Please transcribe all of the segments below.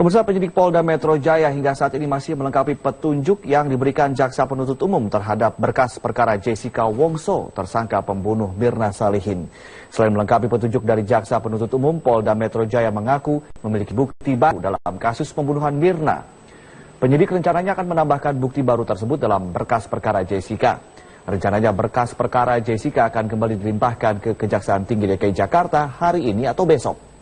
Pemirsa, penyidik Polda Metro Jaya hingga saat ini masih melengkapi petunjuk yang diberikan Jaksa Penuntut Umum terhadap berkas perkara Jessica Wongso, tersangka pembunuh Mirna Salihin. Selain melengkapi petunjuk dari Jaksa Penuntut Umum, Polda Metro Jaya mengaku memiliki bukti baru dalam kasus pembunuhan Mirna. Penyidik rencananya akan menambahkan bukti baru tersebut dalam berkas perkara Jessica. Rencananya berkas perkara Jessica akan kembali dilimpahkan ke Kejaksaan Tinggi DKI Jakarta hari ini atau besok.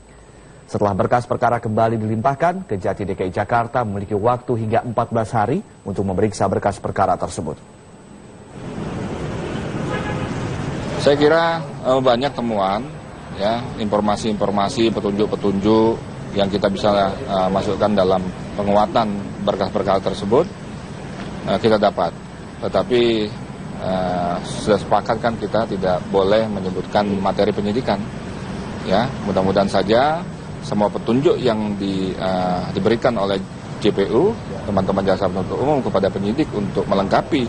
Setelah berkas perkara kembali dilimpahkan, Kejati DKI Jakarta memiliki waktu hingga 14 hari untuk memeriksa berkas perkara tersebut. Saya kira banyak temuan, ya, informasi-informasi, petunjuk-petunjuk yang kita bisa masukkan dalam penguatan berkas perkara tersebut kita dapat. Tetapi sudah sepakat kan kita tidak boleh menyebutkan materi penyidikan. Ya, mudah-mudahan saja semua petunjuk yang diberikan oleh JPU, teman-teman Jaksa Penuntut Umum kepada penyidik untuk melengkapi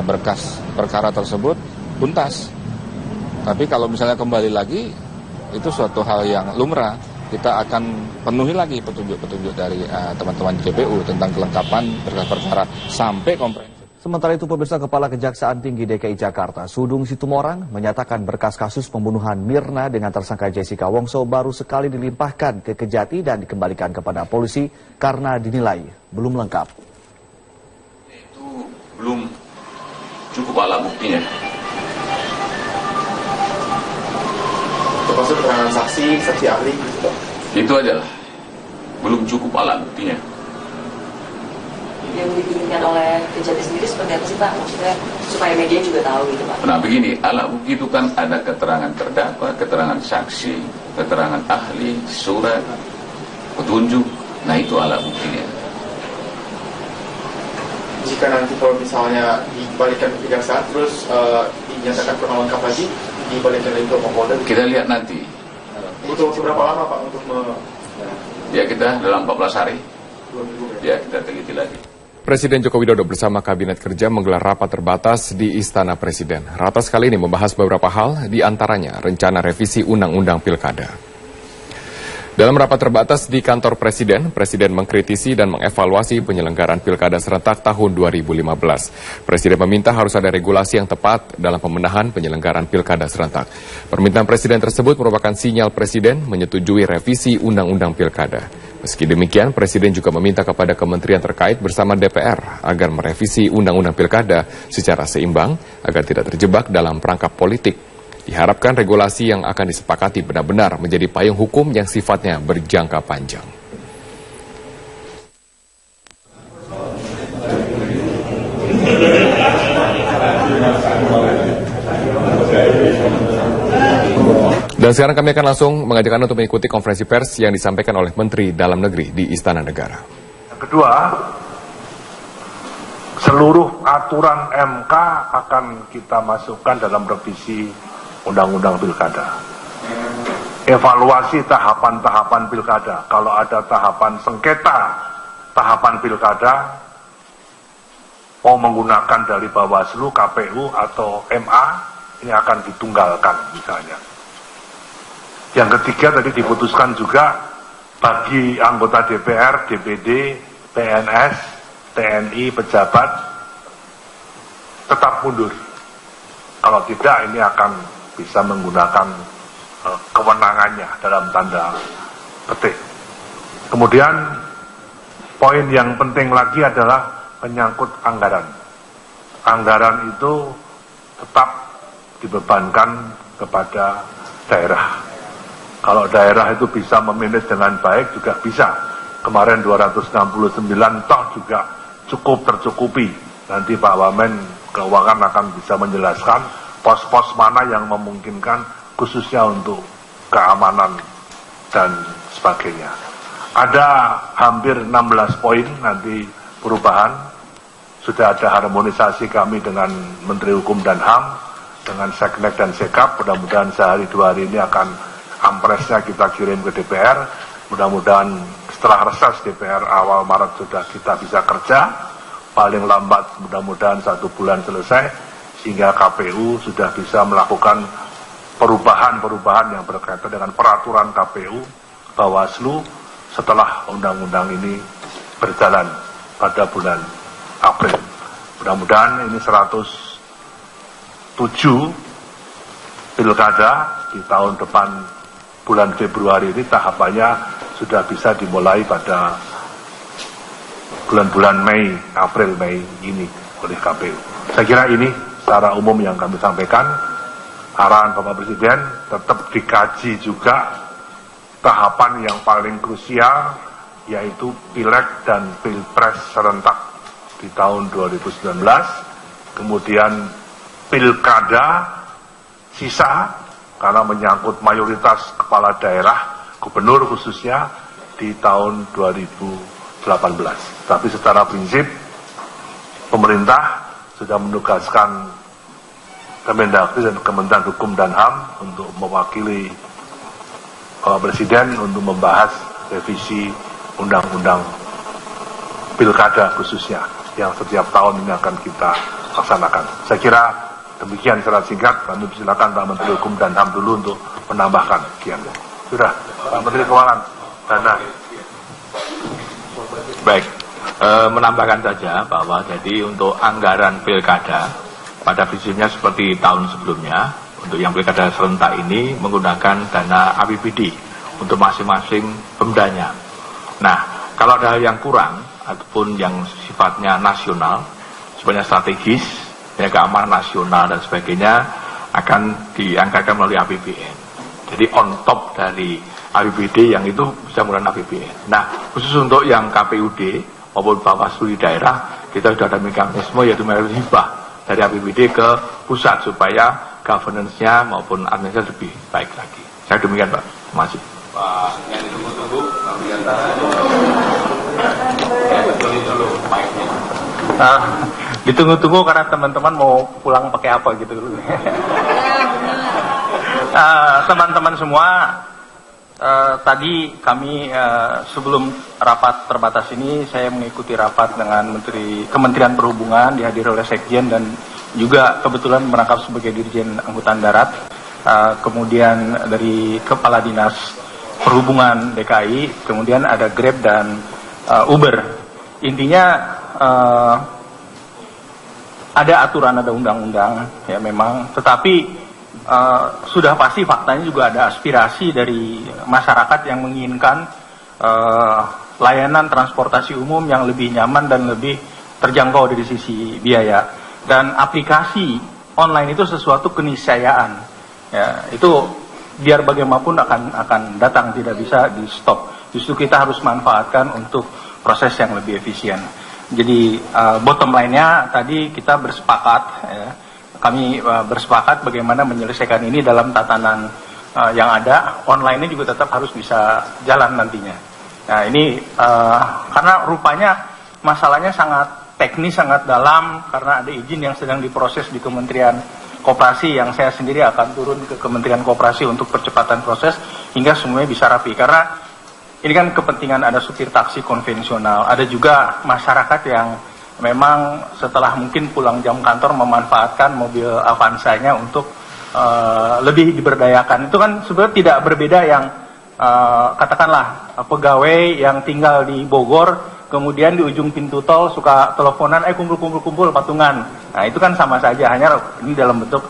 berkas perkara tersebut tuntas. Tapi kalau misalnya kembali lagi, itu suatu hal yang lumrah. Kita akan penuhi lagi petunjuk-petunjuk dari teman-teman JPU tentang kelengkapan berkas perkara sampai komprehensif. Sementara itu, pemirsa, Kepala Kejaksaan Tinggi DKI Jakarta, Sudung Situmorang, menyatakan berkas kasus pembunuhan Mirna dengan tersangka Jessica Wongso baru sekali dilimpahkan ke Kejati dan dikembalikan kepada polisi karena dinilai belum lengkap. Itu belum cukup alat buktinya. Termasuk keterangan saksi ahli gitu. Itu aja lah. Belum cukup alat buktinya. Yang diinginkan oleh Kejati sendiri seperti apa sih Pak? Maksudnya supaya media juga tahu gitu Pak. Nah begini, alat bukti itu kan ada keterangan terdakwa, keterangan saksi, keterangan ahli, surat, petunjuk. Nah itu alat buktinya. Jika nanti kalau misalnya dibalikan ke kejaksaan terus dinyatakan kurang lengkap lagi, dibalikan lagi ke Polda. Kita lihat nanti. Butuh waktu berapa lama Pak untuk Ya kita dalam 14 hari. Ya kita teliti lagi. Presiden Joko Widodo bersama Kabinet Kerja menggelar rapat terbatas di Istana Presiden. Ratas kali ini membahas beberapa hal, di antaranya rencana revisi Undang-Undang Pilkada. Dalam rapat terbatas di kantor Presiden, Presiden mengkritisi dan mengevaluasi penyelenggaraan Pilkada serentak tahun 2015. Presiden meminta harus ada regulasi yang tepat dalam pembenahan penyelenggaraan Pilkada serentak. Permintaan Presiden tersebut merupakan sinyal Presiden menyetujui revisi Undang-Undang Pilkada. Meski demikian, Presiden juga meminta kepada kementerian terkait bersama DPR agar merevisi Undang-Undang Pilkada secara seimbang agar tidak terjebak dalam perangkap politik. Diharapkan regulasi yang akan disepakati benar-benar menjadi payung hukum yang sifatnya berjangka panjang. Dan sekarang kami akan langsung mengajak Anda untuk mengikuti konferensi pers yang disampaikan oleh Menteri Dalam Negeri di Istana Negara. Yang kedua, seluruh aturan MK akan kita masukkan dalam revisi Undang-Undang Pilkada. Evaluasi tahapan-tahapan Pilkada. Kalau ada tahapan sengketa, tahapan Pilkada, mau menggunakan dari Bawaslu, KPU, atau MA, ini akan ditunggalkan misalnya. Yang ketiga tadi diputuskan juga bagi anggota DPR, DPD, PNS, TNI, pejabat tetap mundur. Kalau tidak ini akan bisa menggunakan kewenangannya dalam tanda petik. Kemudian poin yang penting lagi adalah menyangkut anggaran. Anggaran itu tetap dibebankan kepada daerah. Kalau daerah itu bisa memanage dengan baik juga bisa. Kemarin 269 toh juga cukup tercukupi. Nanti Pak Wamen Keuangan akan bisa menjelaskan pos-pos mana yang memungkinkan khususnya untuk keamanan dan sebagainya. Ada hampir 16 poin nanti perubahan. Sudah ada harmonisasi kami dengan Menteri Hukum dan HAM, dengan Seknek dan Sekap. Mudah-mudahan sehari 2 hari ini akan ampresnya kita kirim ke DPR. Mudah-mudahan setelah reses DPR awal Maret sudah kita bisa kerja. Paling lambat mudah-mudahan 1 bulan selesai. Sehingga KPU sudah bisa melakukan perubahan-perubahan yang berkaitan dengan peraturan KPU, Bawaslu, setelah undang-undang ini berjalan pada bulan April. Mudah-mudahan ini 107 pilkada di tahun depan bulan Februari ini tahapannya sudah bisa dimulai pada bulan-bulan Mei, April, Mei ini oleh KPU. Saya kira ini secara umum yang kami sampaikan. Arahan Bapak Presiden tetap dikaji juga tahapan yang paling krusial, yaitu Pileg dan Pilpres serentak di tahun 2019, kemudian Pilkada sisa karena menyangkut mayoritas kepala daerah, gubernur khususnya di tahun 2018. Tapi secara prinsip pemerintah sudah menugaskan Kemendagri dan Kementerian Hukum dan HAM untuk mewakili Bapak Presiden untuk membahas revisi undang-undang pilkada khususnya yang setiap tahun ini akan kita laksanakan. Saya kira demikian secara singkat. Kami silakan Pak Menteri Hukum dan HAM dulu untuk menambahkan. Sudah, Pak Menteri Keuangan, Dana. Baik, menambahkan saja bahwa jadi untuk anggaran pilkada pada prinsipnya seperti tahun sebelumnya, untuk yang pilkada serentak ini menggunakan dana APBD untuk masing-masing pemdanya. Nah, kalau ada hal yang kurang ataupun yang sifatnya nasional, sebenarnya strategis, ya keamanan nasional dan sebagainya, akan dianggarkan melalui APBN. Jadi on top dari APBD yang itu bisa menggunakan APBN. Nah, khusus untuk yang KPUD maupun Bawaslu di daerah, kita sudah ada mekanisme yaitu melalui hibah dari APBD ke pusat supaya governance-nya maupun administrasi lebih baik lagi. Saya demikian, Pak. Terima kasih. Pak, yang ditunggu-tunggu, ditunggu-tunggu karena teman-teman mau pulang pakai apa gitu. Teman-teman semua, tadi kami sebelum rapat terbatas ini saya mengikuti rapat dengan Kementerian Perhubungan, dihadiri oleh Sekjen dan juga kebetulan merangkap sebagai Dirjen Angkutan Darat, kemudian dari Kepala Dinas Perhubungan DKI, kemudian ada Grab dan Uber. Intinya ada aturan, ada undang-undang ya memang, tetapi sudah pasti faktanya juga ada aspirasi dari masyarakat yang menginginkan layanan transportasi umum yang lebih nyaman dan lebih terjangkau dari sisi biaya. Dan aplikasi online itu sesuatu keniscayaan. Ya, itu biar bagaimanapun akan datang, tidak bisa di stop. Justru kita harus manfaatkan untuk proses yang lebih efisien. Jadi bottom line-nya tadi kita bersepakat ya, kami bersepakat bagaimana menyelesaikan ini dalam tatanan yang ada. Online-nya juga tetap harus bisa jalan nantinya. Nah ini karena rupanya masalahnya sangat teknis, sangat dalam, karena ada izin yang sedang diproses di Kementerian Koperasi yang saya sendiri akan turun ke Kementerian Koperasi untuk percepatan proses hingga semuanya bisa rapi. Karena ini kan kepentingan ada supir taksi konvensional, ada juga masyarakat yang memang setelah mungkin pulang jam kantor memanfaatkan mobil Avanza-nya untuk lebih diberdayakan. Itu kan sebenarnya tidak berbeda yang katakanlah pegawai yang tinggal di Bogor, kemudian di ujung pintu tol suka teleponan, kumpul patungan. Nah itu kan sama saja, hanya ini dalam bentuk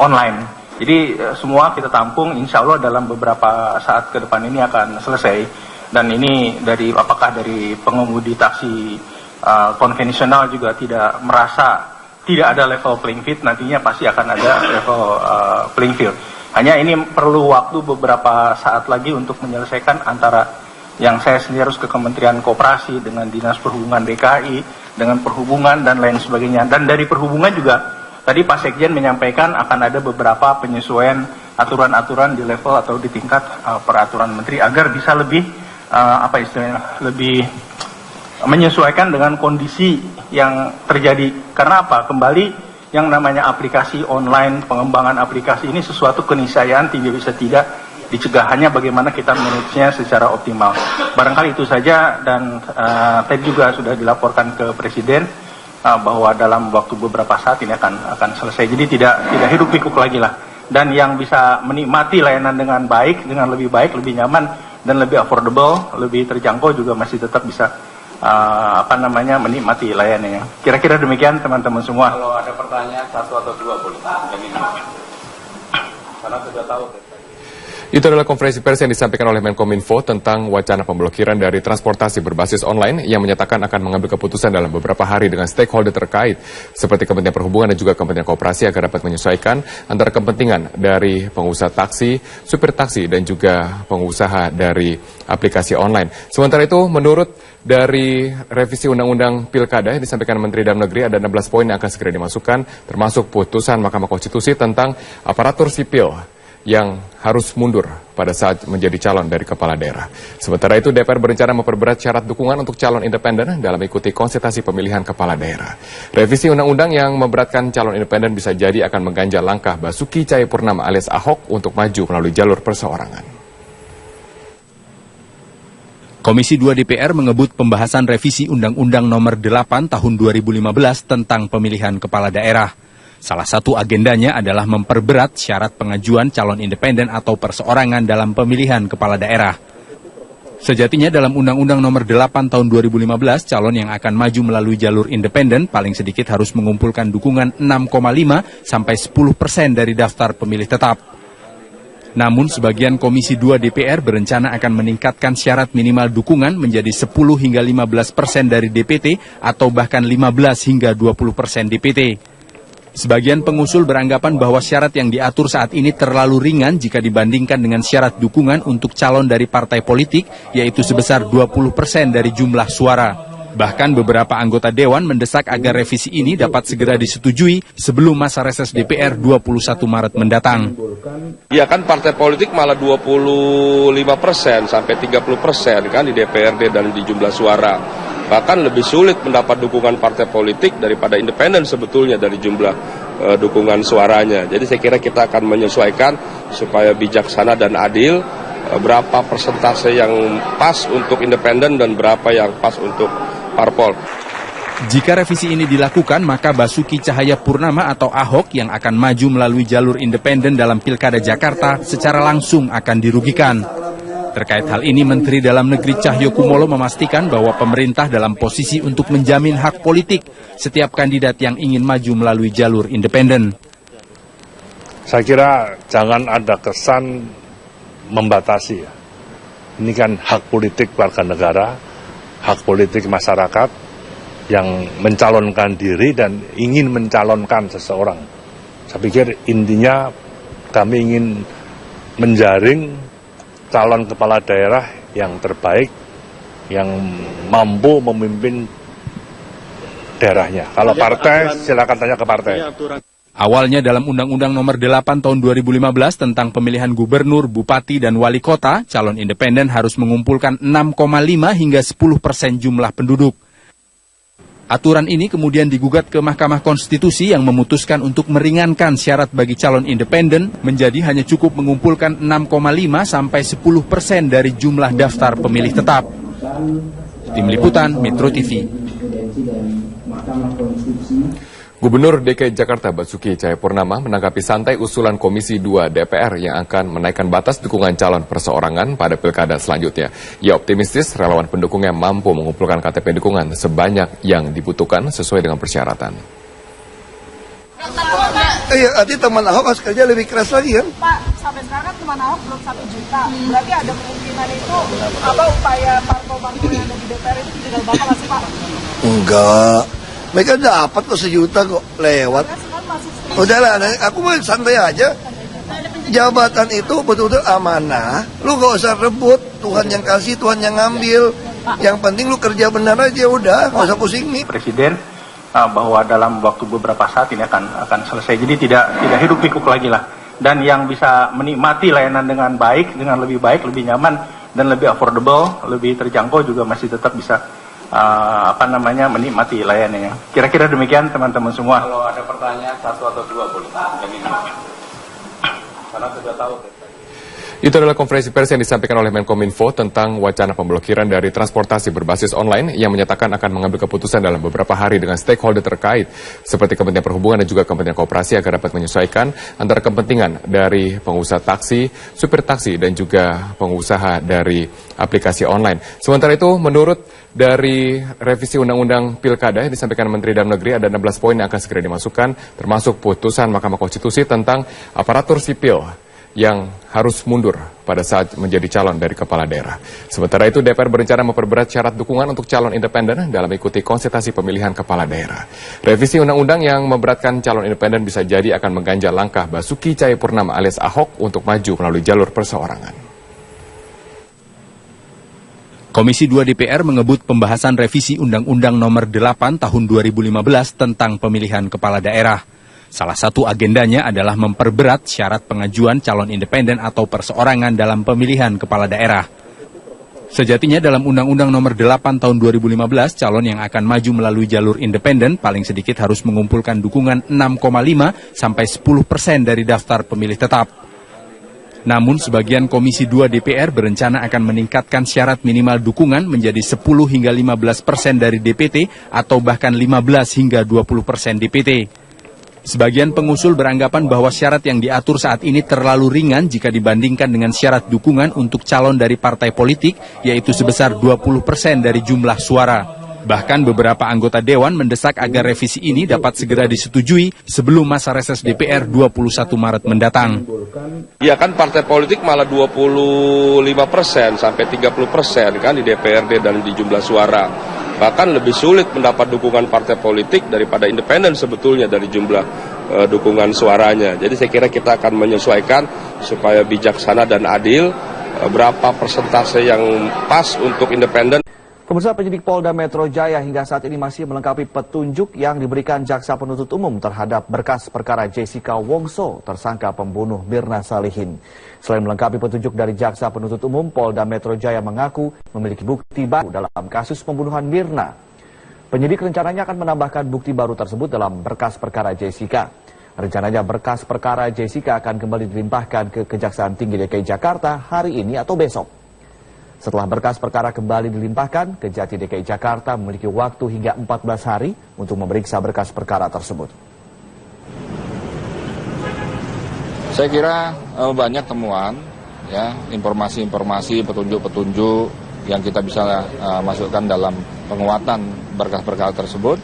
online. Jadi semua kita tampung, insya Allah dalam beberapa saat ke depan ini akan selesai. Dan ini apakah dari pengemudi taksi konvensional juga tidak merasa tidak ada level playing field, nantinya pasti akan ada level playing field. Hanya ini perlu waktu beberapa saat lagi untuk menyelesaikan antara yang saya sendiri harus ke Kementerian Koperasi dengan Dinas Perhubungan DKI, dengan Perhubungan dan lain sebagainya. Dan dari Perhubungan juga tadi Pak Sekjen menyampaikan akan ada beberapa penyesuaian aturan-aturan di level atau di tingkat peraturan menteri agar bisa lebih lebih menyesuaikan dengan kondisi yang terjadi. Karena apa? Kembali yang namanya aplikasi online, pengembangan aplikasi ini sesuatu keniscayaan tidak bisa tidak dicegah, hanya bagaimana kita manage-nya secara optimal. Barangkali itu saja, dan tadi juga sudah dilaporkan ke Presiden bahwa dalam waktu beberapa saat ini akan selesai. Jadi tidak hiruk pikuk lagi lah. Dan yang bisa menikmati layanan dengan baik, dengan lebih baik, lebih nyaman, dan lebih affordable, lebih terjangkau juga masih tetap bisa menikmati layanannya. Kira-kira demikian teman-teman semua. Kalau ada pertanyaan satu atau dua boleh. Yang ini. Karena sudah tahu. Itu adalah konferensi pers yang disampaikan oleh Menkominfo tentang wacana pemblokiran dari transportasi berbasis online yang menyatakan akan mengambil keputusan dalam beberapa hari dengan stakeholder terkait seperti Kementerian Perhubungan dan juga Kementerian Koperasi agar dapat menyesuaikan antara kepentingan dari pengusaha taksi, supir taksi dan juga pengusaha dari aplikasi online. Sementara itu, menurut dari revisi Undang-Undang Pilkada yang disampaikan Menteri Dalam Negeri ada 16 poin yang akan segera dimasukkan, termasuk putusan Mahkamah Konstitusi tentang aparatur sipil yang harus mundur pada saat menjadi calon dari kepala daerah. Sementara itu, DPR berencana memperberat syarat dukungan untuk calon independen dalam mengikuti konsultasi pemilihan kepala daerah. Revisi undang-undang yang memberatkan calon independen bisa jadi akan mengganjal langkah Basuki Cahayapurnama alias Ahok untuk maju melalui jalur perseorangan. Komisi 2 DPR mengebut pembahasan revisi Undang-Undang Nomor 8 Tahun 2015 tentang pemilihan kepala daerah. Salah satu agendanya adalah memperberat syarat pengajuan calon independen atau perseorangan dalam pemilihan kepala daerah. Sejatinya dalam Undang-Undang Nomor 8 Tahun 2015, calon yang akan maju melalui jalur independen paling sedikit harus mengumpulkan dukungan 6,5 sampai 10% dari daftar pemilih tetap. Namun sebagian Komisi 2 DPR berencana akan meningkatkan syarat minimal dukungan menjadi 10 hingga 15% dari DPT atau bahkan 15 hingga 20% DPT. Sebagian pengusul beranggapan bahwa syarat yang diatur saat ini terlalu ringan jika dibandingkan dengan syarat dukungan untuk calon dari partai politik, yaitu sebesar 20% dari jumlah suara. Bahkan beberapa anggota Dewan mendesak agar revisi ini dapat segera disetujui sebelum masa reses DPR 21 Maret mendatang. Ya kan partai politik malah 25% sampai 30% kan di DPRD dan di jumlah suara. Bahkan lebih sulit mendapat dukungan partai politik daripada independen sebetulnya dari jumlah dukungan suaranya. Jadi saya kira kita akan menyesuaikan supaya bijaksana dan adil berapa persentase yang pas untuk independen dan berapa yang pas untuk parpol. Jika revisi ini dilakukan, maka Basuki Cahayapurnama atau Ahok yang akan maju melalui jalur independen dalam Pilkada Jakarta secara langsung akan dirugikan. Terkait hal ini, Menteri Dalam Negeri Cahyokumolo memastikan bahwa pemerintah dalam posisi untuk menjamin hak politik setiap kandidat yang ingin maju melalui jalur independen. Saya kira jangan ada kesan membatasi ya. Ini kan hak politik warga negara, hak politik masyarakat yang mencalonkan diri dan ingin mencalonkan seseorang. Saya pikir intinya kami ingin menjaring calon kepala daerah yang terbaik, yang mampu memimpin daerahnya. Kalau partai, silakan tanya ke partai. Awalnya dalam Undang-Undang Nomor 8 Tahun 2015 tentang pemilihan gubernur, bupati, dan wali kota, calon independen harus mengumpulkan 6,5 hingga 10% jumlah penduduk. Aturan ini kemudian digugat ke Mahkamah Konstitusi yang memutuskan untuk meringankan syarat bagi calon independen menjadi hanya cukup mengumpulkan 6,5 sampai 10% dari jumlah daftar pemilih tetap. Tim Liputan Metro TV. Gubernur DKI Jakarta Basuki Cahayapurnama menanggapi santai usulan Komisi 2 DPR yang akan menaikkan batas dukungan calon perseorangan pada pilkada selanjutnya. Ia optimistis relawan pendukungnya mampu mengumpulkan KTP dukungan sebanyak yang dibutuhkan sesuai dengan persyaratan. Nanti teman Ahok harus kerja lebih keras lagi kan? Pak, sampai sekarang kan teman Ahok belum 1 juta. Berarti ada kemungkinan itu upaya parpol bangku yang ada di DPR itu tinggal bakal masih Pak? Enggak. Mereka dapat kok 1 juta kok lewat. Udahlah, aku mau santai aja. Jabatan itu betul-betul amanah. Lu gak usah rebut. Tuhan yang kasih, Tuhan yang ngambil. Yang penting lu kerja benar aja udah. Gak usah pusing nih. Presiden bahwa dalam waktu beberapa saat ini akan selesai. Jadi tidak hidup pikuk lagi lah. Dan yang bisa menikmati layanan dengan baik, dengan lebih baik, lebih nyaman dan lebih affordable, lebih terjangkau juga masih tetap bisa menikmati layanannya. Kira-kira demikian teman-teman semua. Kalau ada pertanyaan 1 atau 2 boleh. Yang ini. Karena sudah tahu. Itu adalah konferensi pers yang disampaikan oleh Menkominfo tentang wacana pemblokiran dari transportasi berbasis online yang menyatakan akan mengambil keputusan dalam beberapa hari dengan stakeholder terkait seperti Kementerian Perhubungan dan juga Kementerian Koperasi agar dapat menyesuaikan antara kepentingan dari pengusaha taksi, supir taksi dan juga pengusaha dari aplikasi online. Sementara itu, menurut dari revisi Undang-Undang Pilkada yang disampaikan Menteri Dalam Negeri ada 16 poin yang akan segera dimasukkan, termasuk putusan Mahkamah Konstitusi tentang aparatur sipil yang harus mundur pada saat menjadi calon dari kepala daerah. Sementara itu, DPR berencana memperberat syarat dukungan untuk calon independen dalam mengikuti konsultasi pemilihan kepala daerah. Revisi undang-undang yang memberatkan calon independen bisa jadi akan mengganjal langkah Basuki Cahayapurnama alias Ahok untuk maju melalui jalur perseorangan. Komisi 2 DPR mengebut pembahasan revisi Undang-Undang Nomor 8 Tahun 2015 tentang pemilihan kepala daerah. Salah satu agendanya adalah memperberat syarat pengajuan calon independen atau perseorangan dalam pemilihan kepala daerah. Sejatinya dalam Undang-Undang Nomor 8 Tahun 2015, calon yang akan maju melalui jalur independen paling sedikit harus mengumpulkan dukungan 6,5 sampai 10% dari daftar pemilih tetap. Namun sebagian Komisi 2 DPR berencana akan meningkatkan syarat minimal dukungan menjadi 10 hingga 15% dari DPT atau bahkan 15 hingga 20% DPT. Sebagian pengusul beranggapan bahwa syarat yang diatur saat ini terlalu ringan jika dibandingkan dengan syarat dukungan untuk calon dari partai politik, yaitu sebesar 20% dari jumlah suara. Bahkan beberapa anggota Dewan mendesak agar revisi ini dapat segera disetujui sebelum masa reses DPR 21 Maret mendatang. Ya kan partai politik malah 25% sampai 30% kan di DPRD dan di jumlah suara. Bahkan lebih sulit mendapat dukungan partai politik daripada independen sebetulnya dari jumlah dukungan suaranya. Jadi saya kira kita akan menyesuaikan supaya bijaksana dan adil berapa persentase yang pas untuk independen. Pemirsa, penyidik Polda Metro Jaya hingga saat ini masih melengkapi petunjuk yang diberikan Jaksa Penuntut Umum terhadap berkas perkara Jessica Wongso, tersangka pembunuh Mirna Salihin. Selain melengkapi petunjuk dari Jaksa Penuntut Umum, Polda Metro Jaya mengaku memiliki bukti baru dalam kasus pembunuhan Mirna. Penyidik rencananya akan menambahkan bukti baru tersebut dalam berkas perkara Jessica. Rencananya berkas perkara Jessica akan kembali dilimpahkan ke Kejaksaan Tinggi DKI Jakarta hari ini atau besok. Setelah berkas perkara kembali dilimpahkan, Kejati DKI Jakarta memiliki waktu hingga 14 hari untuk memeriksa berkas perkara tersebut. Saya kira banyak temuan, ya, informasi-informasi, petunjuk-petunjuk yang kita bisa masukkan dalam penguatan berkas perkara tersebut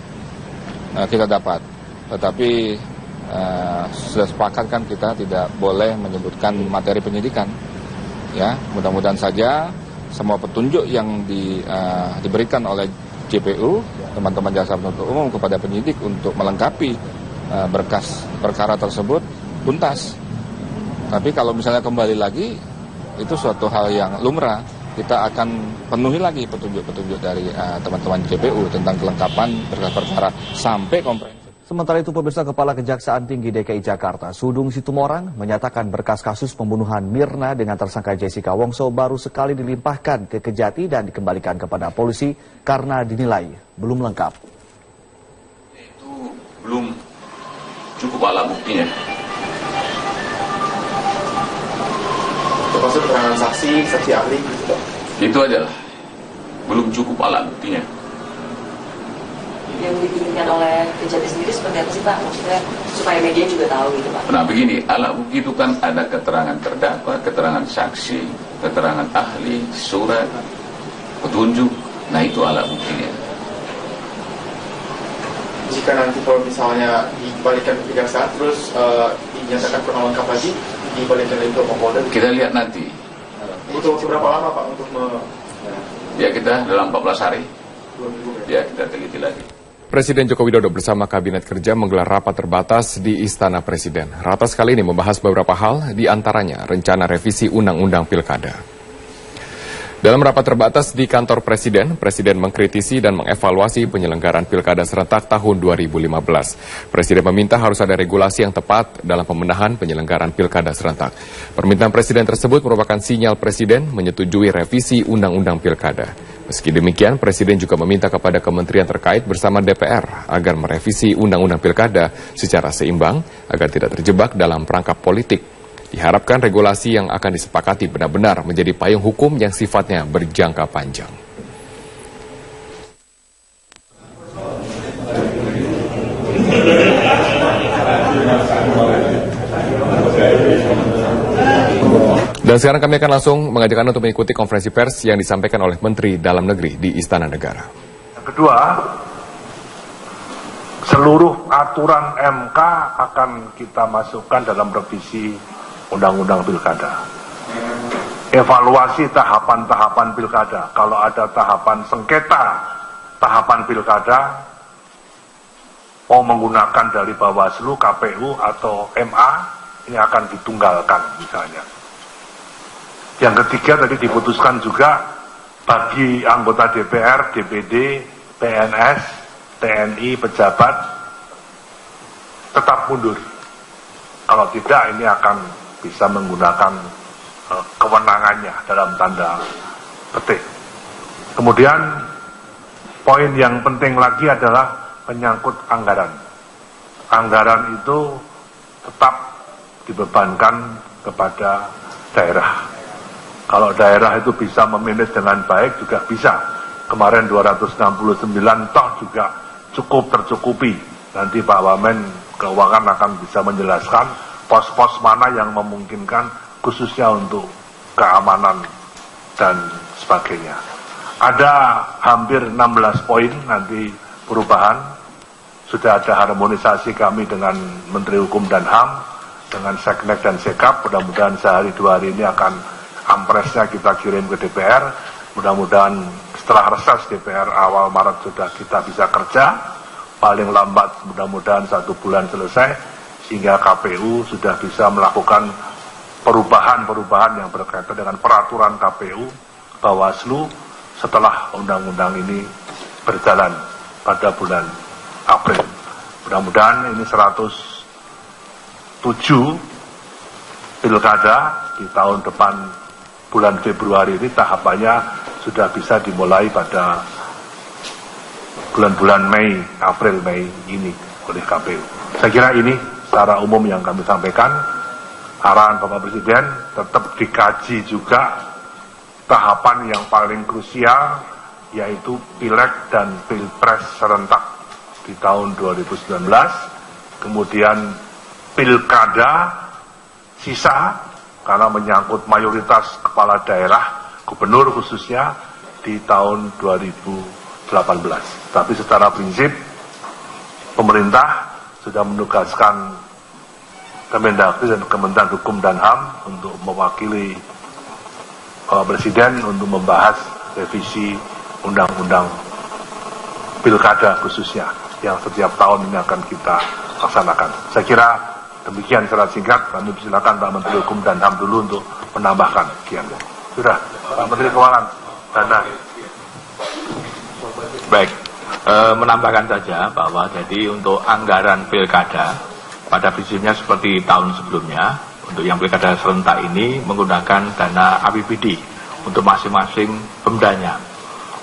kita dapat. Tetapi sudah sepakat kan kita tidak boleh menyebutkan materi penyidikan. Ya, mudah-mudahan saja semua petunjuk yang diberikan oleh JPU, teman-teman Jaksa Penuntut Umum kepada penyidik untuk melengkapi berkas perkara tersebut tuntas. Tapi kalau misalnya kembali lagi, itu suatu hal yang lumrah. Kita akan penuhi lagi petunjuk-petunjuk dari teman-teman JPU tentang kelengkapan berkas perkara sampai komprehensif. Sementara itu, pemirsa, Kepala Kejaksaan Tinggi DKI Jakarta, Sudung Situmorang, menyatakan berkas kasus pembunuhan Mirna dengan tersangka Jessica Wongso baru sekali dilimpahkan ke Kejati dan dikembalikan kepada polisi karena dinilai belum lengkap. Itu belum cukup alat buktinya. Termasuk keterangan saksi ahli gitu. Itu aja lah. Belum cukup alat buktinya. Yang diinginkan oleh Kejati sendiri seperti apa sih Pak? Maksudnya supaya media juga tahu gitu Pak. Nah begini, alat bukti itu kan ada keterangan terdakwa, keterangan saksi, keterangan ahli, surat, petunjuk. Nah itu alat buktinya. Jika nanti kalau misalnya dibalikan ke kejaksaan terus dinyatakan kurang lengkap lagi, dibalikan lagi ke Polda. Kita lihat nanti. Untuk berapa lama Pak untuk Ya kita dalam 14 hari. Ya kita teliti lagi. Presiden Joko Widodo bersama Kabinet Kerja menggelar rapat terbatas di Istana Presiden. Ratas kali ini membahas beberapa hal, di antaranya rencana revisi Undang-Undang Pilkada. Dalam rapat terbatas di kantor Presiden, Presiden mengkritisi dan mengevaluasi penyelenggaraan Pilkada serentak tahun 2015. Presiden meminta harus ada regulasi yang tepat dalam pembenahan penyelenggaraan Pilkada serentak. Permintaan Presiden tersebut merupakan sinyal Presiden menyetujui revisi Undang-Undang Pilkada. Meski demikian, Presiden juga meminta kepada kementerian terkait bersama DPR agar merevisi Undang-Undang Pilkada secara seimbang agar tidak terjebak dalam perangkap politik. Diharapkan regulasi yang akan disepakati benar-benar menjadi payung hukum yang sifatnya berjangka panjang. Dan sekarang kami akan langsung mengajak Anda untuk mengikuti konferensi pers yang disampaikan oleh Menteri Dalam Negeri di Istana Negara. Yang kedua, seluruh aturan MK akan kita masukkan dalam revisi Undang-Undang Pilkada. Evaluasi tahapan-tahapan pilkada. Kalau ada tahapan sengketa, tahapan pilkada, mau menggunakan dari Bawaslu, KPU, atau MA, ini akan ditunggalkan misalnya. Yang ketiga tadi diputuskan juga bagi anggota DPR, DPD, PNS, TNI, pejabat tetap mundur. Kalau tidak ini akan bisa menggunakan kewenangannya dalam tanda petik. Kemudian poin yang penting lagi adalah menyangkut anggaran. Anggaran itu tetap dibebankan kepada daerah. Kalau daerah itu bisa memanage dengan baik juga bisa. Kemarin 269 toh juga cukup tercukupi. Nanti Pak Wamen Keuangan akan bisa menjelaskan pos-pos mana yang memungkinkan khususnya untuk keamanan dan sebagainya. Ada hampir 16 poin nanti perubahan. Sudah ada harmonisasi kami dengan Menteri Hukum dan HAM, dengan Seknek dan Sekap. Mudah-mudahan sehari dua hari ini akan ampresnya kita kirim ke DPR. Mudah-mudahan setelah reses DPR awal Maret sudah kita bisa kerja. Paling lambat mudah-mudahan 1 bulan selesai, sehingga KPU sudah bisa melakukan perubahan-perubahan yang berkaitan dengan peraturan KPU, Bawaslu setelah undang-undang ini berjalan pada bulan April. Mudah-mudahan ini 107 pilkada di tahun depan bulan Februari ini tahapannya sudah bisa dimulai pada bulan-bulan Mei, April, Mei ini oleh KPU. Saya kira ini secara umum yang kami sampaikan. Arahan Bapak Presiden tetap dikaji juga tahapan yang paling krusial, yaitu Pileg dan Pilpres serentak di tahun 2019, kemudian Pilkada sisa karena menyangkut mayoritas kepala daerah, gubernur khususnya di tahun 2018. Tapi secara prinsip pemerintah sudah menugaskan Kemendagri dan Kementerian Hukum dan HAM untuk mewakili Presiden untuk membahas revisi Undang-Undang Pilkada khususnya yang setiap tahun ini akan kita laksanakan. Saya kira demikian secara singkat. Kami persilakan Pak Menteri Hukum dan HAM dulu untuk menambahkan. Sudah, Pak Menteri Keuangan, Dana. Baik, menambahkan saja bahwa jadi untuk anggaran pilkada pada prinsipnya seperti tahun sebelumnya, untuk yang pilkada serentak ini menggunakan dana APBD untuk masing-masing pemdanya.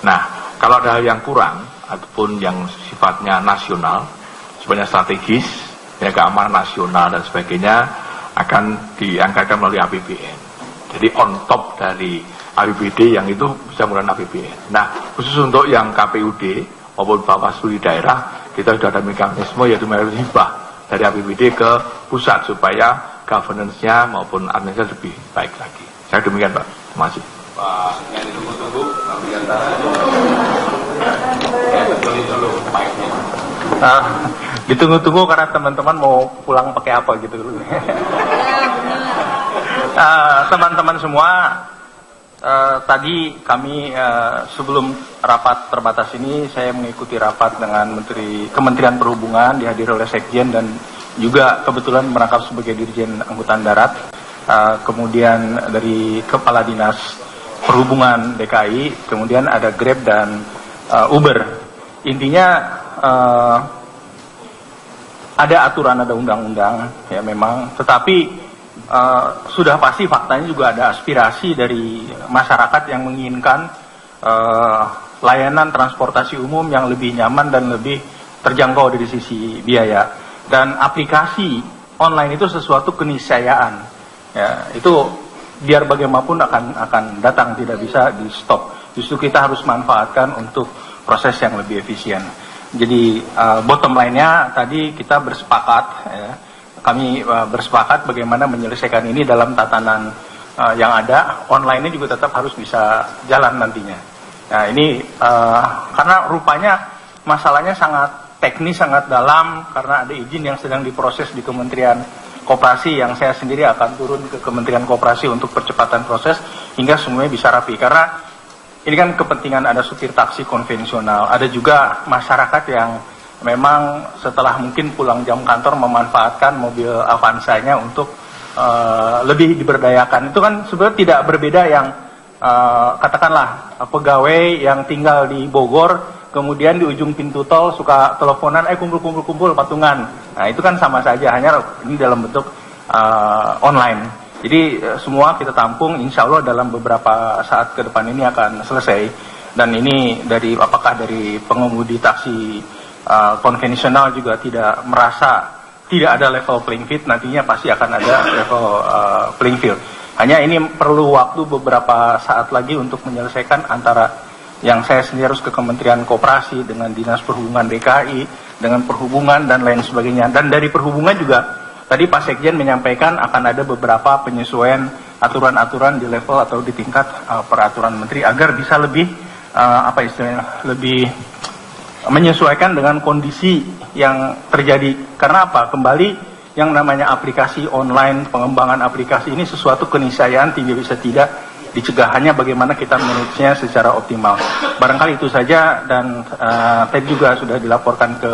Nah, kalau ada hal yang kurang ataupun yang sifatnya nasional, sifatnya strategis, ya keamanan nasional dan sebagainya akan dianggarkan melalui APBN. Jadi on top dari APBD yang itu bisa menggunakan APBN. Nah, khusus untuk yang KPUD maupun Bawaslu di daerah, kita sudah ada mekanisme yaitu melalui hibah dari APBD ke pusat supaya governance-nya maupun administrasi lebih baik lagi. Saya demikian, Pak. Terima kasih. Pak, yang ditunggu-tunggu, ditunggu-tunggu karena teman-teman mau pulang pakai apa gitu. Teman-teman semua, tadi kami sebelum rapat terbatas ini saya mengikuti rapat dengan Kementerian Perhubungan, dihadiri oleh Sekjen dan juga kebetulan merangkap sebagai Dirjen Angkutan Darat, kemudian dari Kepala Dinas Perhubungan DKI, kemudian ada Grab dan Uber. Intinya ada aturan, ada undang-undang ya memang, tetapi sudah pasti faktanya juga ada aspirasi dari masyarakat yang menginginkan layanan transportasi umum yang lebih nyaman dan lebih terjangkau dari sisi biaya. Dan aplikasi online itu sesuatu keniscayaan ya itu biar bagaimanapun akan datang, tidak bisa di stop. Justru kita harus manfaatkan untuk proses yang lebih efisien. Jadi bottom line-nya tadi kita bersepakat, ya, kami bersepakat bagaimana menyelesaikan ini dalam tatanan yang ada. Online-nya juga tetap harus bisa jalan nantinya. Nah ini karena rupanya masalahnya sangat teknis, sangat dalam, karena ada izin yang sedang diproses di Kementerian Koperasi yang saya sendiri akan turun ke Kementerian Koperasi untuk percepatan proses hingga semuanya bisa rapi. Karena ini kan kepentingan ada supir taksi konvensional, ada juga masyarakat yang memang setelah mungkin pulang jam kantor memanfaatkan mobil Avanza-nya untuk lebih diberdayakan. Itu kan sebenarnya tidak berbeda yang katakanlah pegawai yang tinggal di Bogor, kemudian di ujung pintu tol suka teleponan, kumpul patungan. Nah itu kan sama saja, hanya ini dalam bentuk online. Jadi semua kita tampung, insya Allah dalam beberapa saat ke depan ini akan selesai. Dan ini apakah dari pengemudi taksi konvensional juga tidak merasa tidak ada level playing field, nantinya pasti akan ada level playing field. Hanya ini perlu waktu beberapa saat lagi untuk menyelesaikan antara yang saya sendiri harus ke Kementerian Koperasi dengan Dinas Perhubungan DKI, dengan Perhubungan dan lain sebagainya. Dan dari Perhubungan juga tadi Pak Sekjen menyampaikan akan ada beberapa penyesuaian aturan-aturan di level atau di tingkat peraturan menteri agar bisa lebih lebih menyesuaikan dengan kondisi yang terjadi. Karena apa? Kembali yang namanya aplikasi online, pengembangan aplikasi ini sesuatu keniscayaan tidak bisa tidak dicegah, hanya bagaimana kita manage-nya secara optimal. Barangkali itu saja, dan tadi juga sudah dilaporkan ke